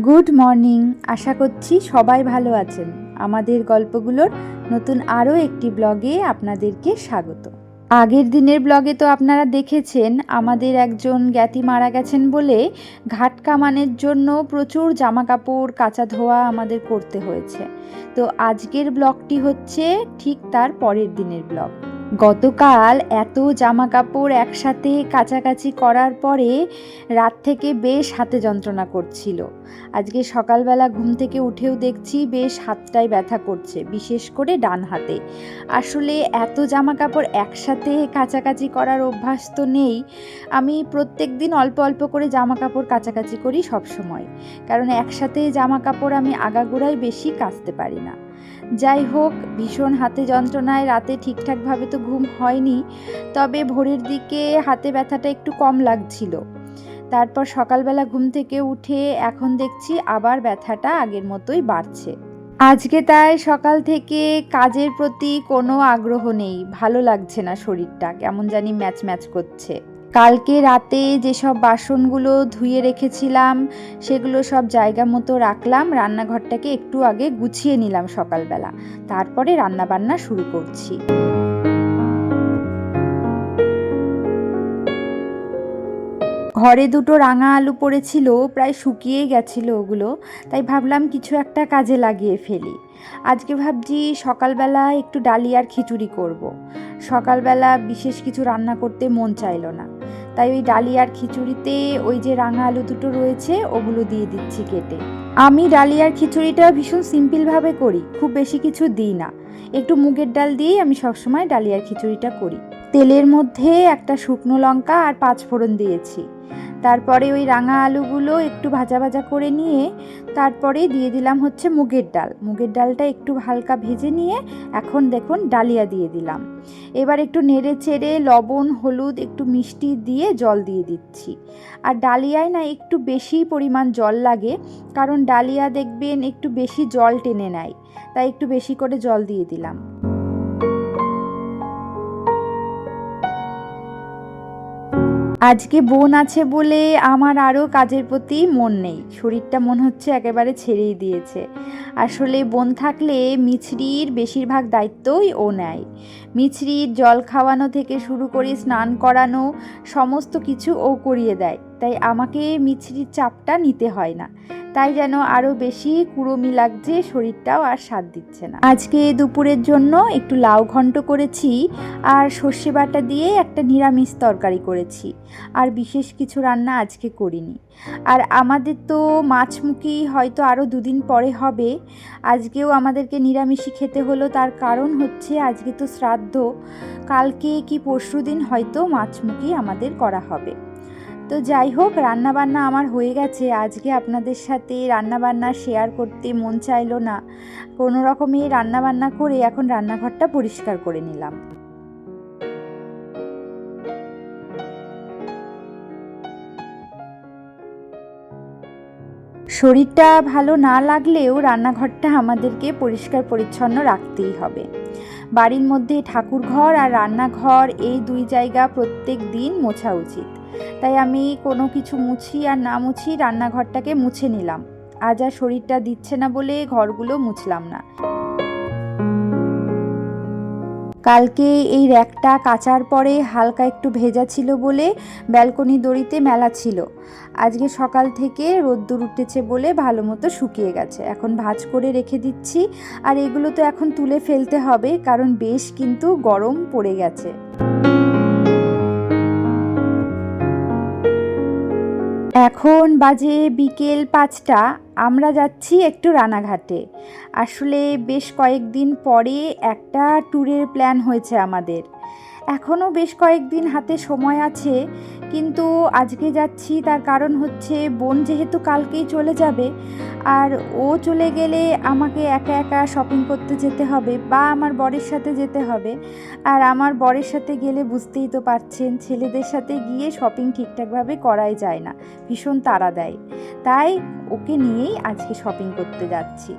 Good morning. আশা করছি সবাই ভালো আছেন। আমাদের গল্পগুলোর নতুন আরও একটি ব্লগে আপনাদেরকে স্বাগত। আগের দিনের ব্লগে তো আপনারা দেখেছেন আমাদের একজন জ্ঞাতি মারা গেছেন বলে ঘাট কামানের জন্য প্রচুর জামা কাপড় কাচা ধোয়া আমাদের করতে হয়েছে। তো আজকের ব্লগটি হচ্ছে ঠিক তার পরের দিনের ব্লগ। গতকাল এত জামা কাপড় একসাথে কাচাকাচি করার পরে রাত থেকে বেশ হাতে যন্ত্রণা করছিল। আজকে সকালবেলা ঘুম থেকে উঠেও দেখছি বেশ হাতটায় ব্যথা করছে, বিশেষ করে ডান হাতে। আসলে এত জামা কাপড় একসাথে কাচাকাচি করার অভ্যাস তো নেই। আমি প্রত্যেক দিন অল্প অল্প করে জামা কাপড় কাচাকাচি করি সব সময়, কারণ একসাথে জামা কাপড় আমি আগাগোড়াই বেশি কাচতে পারি না। যাই হোক, ভীষণ হাতে যন্ত্রণায় রাতে ঠিকঠাকভাবে তো ঘুম হয়নি, তবে ভোরের দিকে হাতে ব্যথাটা একটু কম লাগছিল। তারপর সকালবেলা ঘুম থেকে উঠে এখন দেখছি আবার ব্যথাটা আগের মতোই বাড়ছে। আজকে তাই সকাল থেকে কাজের প্রতি কোনো আগ্রহ নেই, ভালো লাগছে না, শরীরটা কেমন জানি ম্যাচ ম্যাচ করছে। কালকে রাতে যেসব বাসনগুলো ধুয়ে রেখেছিলাম সেগুলো সব জায়গা মতো রাখলাম, রান্নাঘরটাকে একটু আগে গুছিয়ে নিলাম সকালবেলা, তারপরে রান্না বান্না শুরু করছি। ঘরে দুটো রাঙা আলু পড়েছিল, প্রায় শুকিয়ে গেছিল ওগুলো, তাই ভাবলাম কিছু একটা কাজে লাগিয়ে ফেলি। আজকে ভাবছি সকালবেলা একটু ডালিয়ার খিচুড়ি করব। সকালবেলা বিশেষ কিছু রান্না করতে মন চাইলো না, তাই ওই ডালিয়ার খিচুড়িতে ওই যে রাঙা আলু দুটো রয়েছে ওগুলো দিয়ে দিচ্ছি কেটে। আমি ডালিয়ার খিচুড়িটা ভীষণ সিম্পলভাবে করি, খুব বেশি কিছু দিই না। একটু মুগের ডাল দিয়েই আমি সবসময় ডালিয়ার খিচুড়িটা করি। তেলের মধ্যে একটা শুকনো লঙ্কা আর 5 ফোড়ন দিয়েছি। তারপরে ওই রাঙা আলুগুলো একটু ভাজা ভাজা করে নিয়ে তারপরে দিয়ে দিলাম হচ্ছে মুগের ডাল। মুগের ডালটা একটু হালকা ভেজে নিয়ে এখন দেখুন ডালিয়া দিয়ে দিলাম। এবার একটু নেড়ে চেড়ে লবণ হলুদ একটু মিষ্টি দিয়ে জল দিয়ে দিচ্ছি। আর ডালিয়ায় না একটু বেশি পরিমাণ জল লাগে, কারণ ডালিয়া দেখবেন একটু বেশি জল টেনে নেয়, তাই একটু বেশি করে জল দিয়ে দিলাম। আজকে বোন আছে বলে আমার আরও কাজের প্রতি মন নেই, শরীরটা মনে হচ্ছে একেবারে ছেড়েই দিয়েছে। আসলে বোন থাকলে মিছরির বেশিরভাগ দায়িত্বই ও নেয়। মিছরির জল খাওয়ানো থেকে শুরু করে স্নান করানো সমস্ত কিছু ও করিয়ে দেয়, তাই আমাকে মিছরির চাপটা নিতে হয় না। তাই যেন আরও বেশি কুড়োমি লাগছে, শরীরটাও আর সাথ দিচ্ছে না। আজকে দুপুরের জন্য একটু লাউ ঘন্ট করেছি আর সর্ষে বাটা দিয়ে একটা নিরামিষ তরকারি করেছি, আর বিশেষ কিছু রান্না আজকে করিনি। আর আমাদের তো মাছমুখী হয়তো আরও 2 দিন পরে হবে। আজকেও আমাদেরকে নিরামিষই খেতে হলো, তার কারণ হচ্ছে আজকে তো শ্রাদ্ধ, কালকে কি পরশু দিন হয়তো মাছমুখী আমাদের করা হবে। তো যাই হোক, রান্নাবান্না আমার হয়ে গেছে। আজকে আপনাদের সাথে রান্নাবান্না শেয়ার করতে মন চাইলো না, কোনো রকমে রান্নাবান্না করে এখন রান্নাঘরটা পরিষ্কার করে নিলাম। শরীরটা ভালো না লাগলেও রান্নাঘরটা আমাদেরকে পরিষ্কার পরিচ্ছন্ন রাখতেই হবে। বাড়ির মধ্যে ঠাকুরঘর আর রান্নাঘর এই 2 জায়গা প্রত্যেক দিন মোছা উচিত। তাই আমি কোনো কিছু মুছি আর না মুছি রান্নাঘরটাকে মুছে নিলাম। আজ আর শরীরটা দিচ্ছে না বলে ঘরগুলো মুছলাম না। কালকে এই র্যাকটা কাচার পরে হালকা একটু ভেজা ছিল বলে ব্যালকনি দড়িতে মেলা ছিল। আজকে সকাল থেকে রোদ্দুর উঠেছে বলে ভালো মতো শুকিয়ে গেছে, এখন ভাঁজ করে রেখে দিচ্ছি। আর এগুলো তো এখন তুলে ফেলতে হবে, কারণ বেশ কিন্তু গরম পড়ে গেছে। এখন বাজে বিকেল 5টা। আমরা যাচ্ছি একটু রানাঘাটে। আসলে বেশ কয়েকদিন পরে একটা ট্যুরের প্ল্যান হয়েছে আমাদের। এখনও বেশ কয়েকদিন হাতে সময় আছে, কিন্তু আজকে যাচ্ছি তার কারণ হচ্ছে বোন যেহেতু কালকেই চলে যাবে, আর ও চলে গেলে আমাকে একা একা শপিং করতে যেতে হবে বা আমার বরের সাথে যেতে হবে। আর আমার বরের সাথে গেলে বুঝতেই তো পারছেন, ছেলেদের সাথে গিয়ে শপিং ঠিকঠাকভাবে করাই যায় না, ভীষণ তাড়া দেয়। তাই ও ওকে নিয়েই আজকে শপিং করতে যাচ্ছি।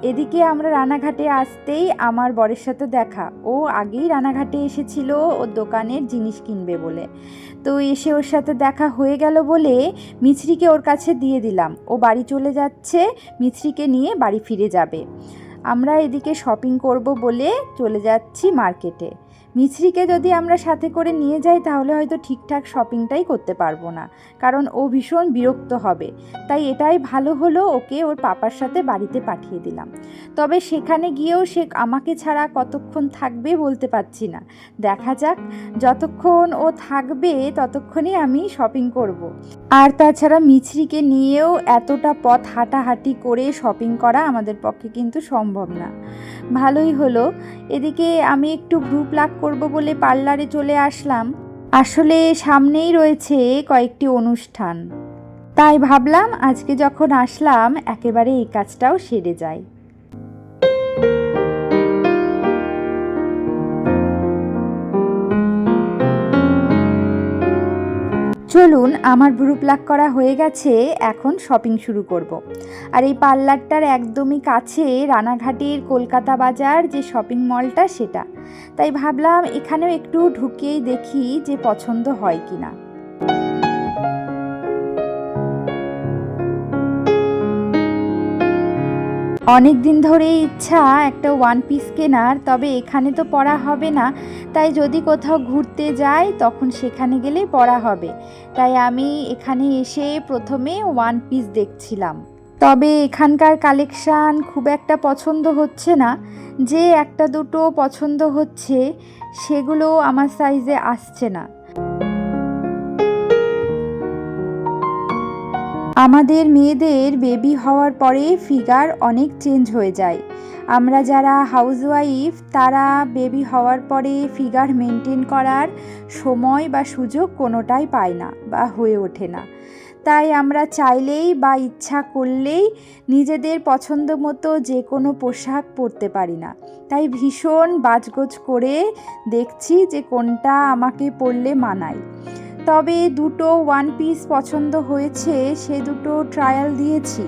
এদিকে আমরা রানাঘাটে আসতেই আমার বরের সাথে দেখা। ও আগেই রানাঘাটে এসেছিল ওর দোকানের জিনিস কিনবে বলে। তো এসে ওর সাথে দেখা হয়ে গেল বলে মিছরিকে ওর কাছে দিয়ে দিলাম। ও বাড়ি চলে যাচ্ছে, মিছরিকে নিয়ে বাড়ি ফিরে যাবে। আমরা এদিকে শপিং করব বলে চলে যাচ্ছি মার্কেটে। মিছরিকে যদি আমরা সাথে করে নিয়ে যাই তাহলে হয়তো ঠিকঠাক শপিংটাই করতে পারবো না, কারণ ও ভীষণ বিরক্ত হবে। তাই এটাই ভালো হলো, ওকে ওর পাপার সাথে বাড়িতে পাঠিয়ে দিলাম। তবে সেখানে গিয়েও সে আমাকে ছাড়া কতক্ষণ থাকবে বলতে পারছি না, দেখা যাক। যতক্ষণ ও থাকবে ততক্ষণই আমি শপিং করব। আর তাছাড়া মিছরিকে নিয়েও এতটা পথ হাঁটাহাঁটি করে শপিং করা আমাদের পক্ষে কিন্তু সম্ভব না। ভালোই হলো, এদিকে আমি একটু ভ্রু প্লাক করব বলে পার্লারে চলে আসলাম। আসলে সামনেই রয়েছে কয়েকটি অনুষ্ঠান, তাই ভাবলাম আজকে যখন আসলাম একেবারে এই কাজটাও সেরে যায়। চলুন, আমার ভ্রু প্লাক করা হয়ে গেছে, এখন শপিং শুরু করব। আর এই পার্লারটার একদমই কাছে রানাঘাটের কলকাতা বাজার যে শপিং মলটা সেটা, তাই ভাবলাম এখানেও একটু ঢুকেই দেখি যে পছন্দ হয় কি না। অনেক দিন ধরেই ইচ্ছা একটা ওয়ান পিস কেনার, তবে এখানে তো পরা হবে না, তাই যদি কোথাও ঘুরতে যাই তখন সেখানে গেলেই পরা হবে। তাই আমি এখানে এসে প্রথমে ওয়ান পিস দেখছিলাম, তবে এখানকার কালেকশান খুব একটা পছন্দ হচ্ছে না। যে একটা দুটো পছন্দ হচ্ছে সেগুলো আমার সাইজে আসছে না। আমাদের মেয়েদের বেবি হওয়ার পরে ফিগার অনেক চেঞ্জ হয়ে যায়। আমরা যারা হাউসওয়াইফ তারা বেবি হওয়ার পরে ফিগার মেনটেন করার সময় বা সুযোগ কোনোটাই পাই না বা হয়ে ওঠে না। তাই আমরা চাইলেই বা ইচ্ছা করলেই নিজেদের পছন্দ মতো যে কোনো পোশাক পরতে পারি না। তাই ভীষণ বাজগোজ করে দেখছি যে কোনটা আমাকে পরলে মানায়। তবে দুটো ওয়ান পিস পছন্দ হয়েছে, সে দুটো ট্রায়াল দিয়েছি,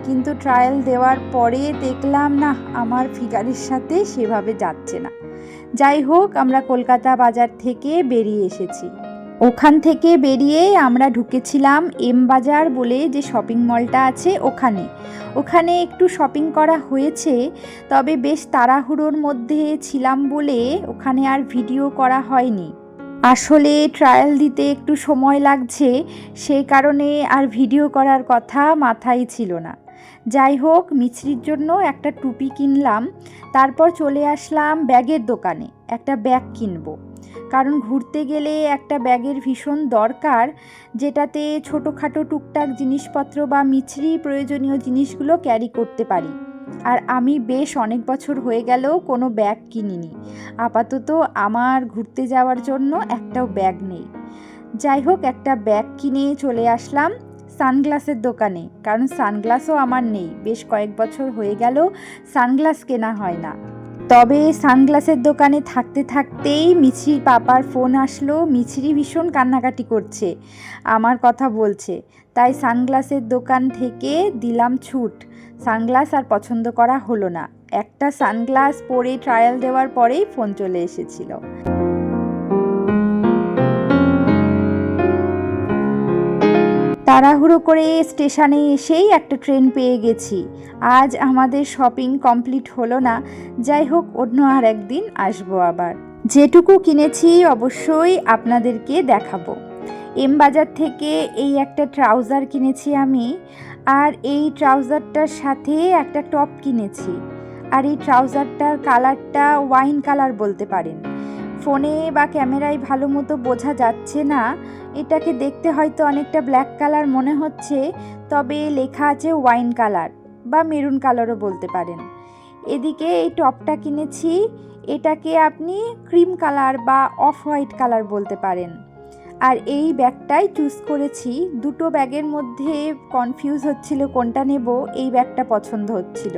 কিন্তু ট্রায়াল দেওয়ার পরে দেখলাম না আমার ফিগারের সাথে সেভাবে যাচ্ছে না। যাই হোক, আমরা কলকাতা বাজার থেকে বেরিয়ে এসেছি। ওখান থেকে বেরিয়ে আমরা ঢুকেছিলাম এম বাজার বলে যে শপিং মলটা আছে ওখানে একটু শপিং করা হয়েছে, তবে বেশ তাড়াহুড়োর মধ্যে ছিলাম বলে ওখানে আর ভিডিও করা হয়নি। আসলে ট্রায়াল দিতে একটু সময় লাগছে, সেই কারণে আর ভিডিও করার কথা মাথায় ছিল না। যাই হোক, মিছরির জন্য একটা টুপি কিনলাম, তারপর চলে আসলাম ব্যাগের দোকানে। একটা ব্যাগ কিনবো, কারণ ঘুরতে গেলে একটা ব্যাগের ভীষণ দরকার, যেটাতে ছোটোখাটো টুকটাক জিনিসপত্র বা মিছরি প্রয়োজনীয় জিনিসগুলো ক্যারি করতে পারি। আর আমি বেশ অনেক বছর হয়ে গেলেও কোনো ব্যাগ কিনিনি। আপাতত আমার ঘুরতে যাওয়ার জন্য একটাও ব্যাগ নেই। যাই হোক, একটা ব্যাগ কিনে চলে আসলাম সানগ্লাসের দোকানে, কারণ সানগ্লাসও আমার নেই, বেশ কয়েক বছর হয়ে গেল সানগ্লাস কেনা হয় না। তবে সানগ্লাসের দোকানে থাকতে থাকতেই মিছরির পাপার ফোন আসলো। মিছরি ভীষণ কান্নাকাটি করছে, আমার কথা বলছে, তাই সানগ্লাসের দোকান থেকে দিলাম ছুট। সানগ্লাস আর পছন্দ করা হলো না। একটা সানগ্লাস পরে ট্রায়াল দেওয়ার পরেই ফোন চলে এসেছিল। তাড়াহুড়ো করে স্টেশনে এসেই একটা ট্রেন পেয়ে গেছি। আজ আমাদের শপিং কমপ্লিট হলো না। যাই হোক, অন্য আর একদিন আসবো আবার। যেটুকু কিনেছি অবশ্যই আপনাদেরকে দেখাবো। এম বাজার থেকে এই একটা ট্রাউজার কিনেছি আমি, আর এই ট্রাউজারটার সাথে একটা টপ কিনেছি। আর এই ট্রাউজারটার কালারটা ওয়াইন কালার বলতে পারেন। ফোনে বা ক্যামেরায় ভালো মতো বোঝা যাচ্ছে না, এটাকে দেখতে হয়তো অনেকটা ব্ল্যাক কালার মনে হচ্ছে, তবে লেখা আছে ওয়াইন কালার বা মেরুন কালারও বলতে পারেন। এদিকে এই টপটা কিনেছি, এটাকে আপনি ক্রিম কালার বা অফ হোয়াইট কালার বলতে পারেন। আর এই ব্যাগটাই চুজ করেছি। দুটো ব্যাগের মধ্যে কনফিউজ হচ্ছিল কোনটা নেব, এই ব্যাগটা পছন্দ হচ্ছিল।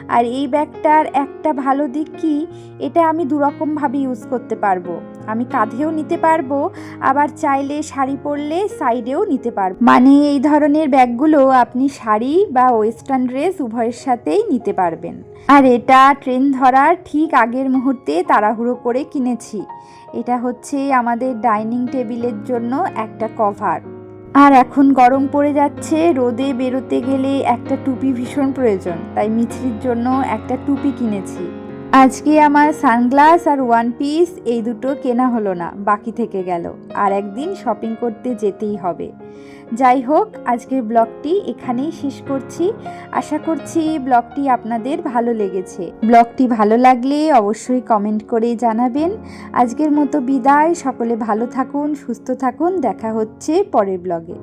আর এই ব্যাগটার একটা ভালো দিক কি, এটা আমি দুরকমভাবে ইউজ করতে পারবো। আমি কাঁধেও নিতে পারবো, আবার চাইলে শাড়ি পরলে সাইডেও নিতে পারবো। মানে এই ধরনের ব্যাগগুলো আপনি শাড়ি বা ওয়েস্টার্ন ড্রেস উভয়ের সাথেই নিতে পারবেন। আর এটা ট্রেন ধরার ঠিক আগের মুহূর্তে তাড়াহুড়ো করে কিনেছি। এটা হচ্ছে আমাদের ডাইনিং টেবিলের জন্য একটা কভার। আর এখন গরম পড়ে যাচ্ছে, রোদে বেরোতে গেলে একটা টুপি ভীষণ প্রয়োজন, তাই মিছরির জন্য একটা টুপি কিনেছি। আজকে আমার সানগ্লাস আর ওয়ান পিস এই দুটো কেনা হলো না, বাকি থেকে গেল। আর একদিন শপিং করতে যেতেই হবে। যাই হোক, আজকের ব্লগটি এখানেই শেষ করছি। আশা করছি ব্লগটি আপনাদের ভালো লেগেছে। ব্লগটি ভালো লাগলে অবশ্যই কমেন্ট করে জানাবেন। আজকের মতো বিদায়, সকলে ভালো থাকুন, সুস্থ থাকুন, দেখা হচ্ছে পরের ব্লগে।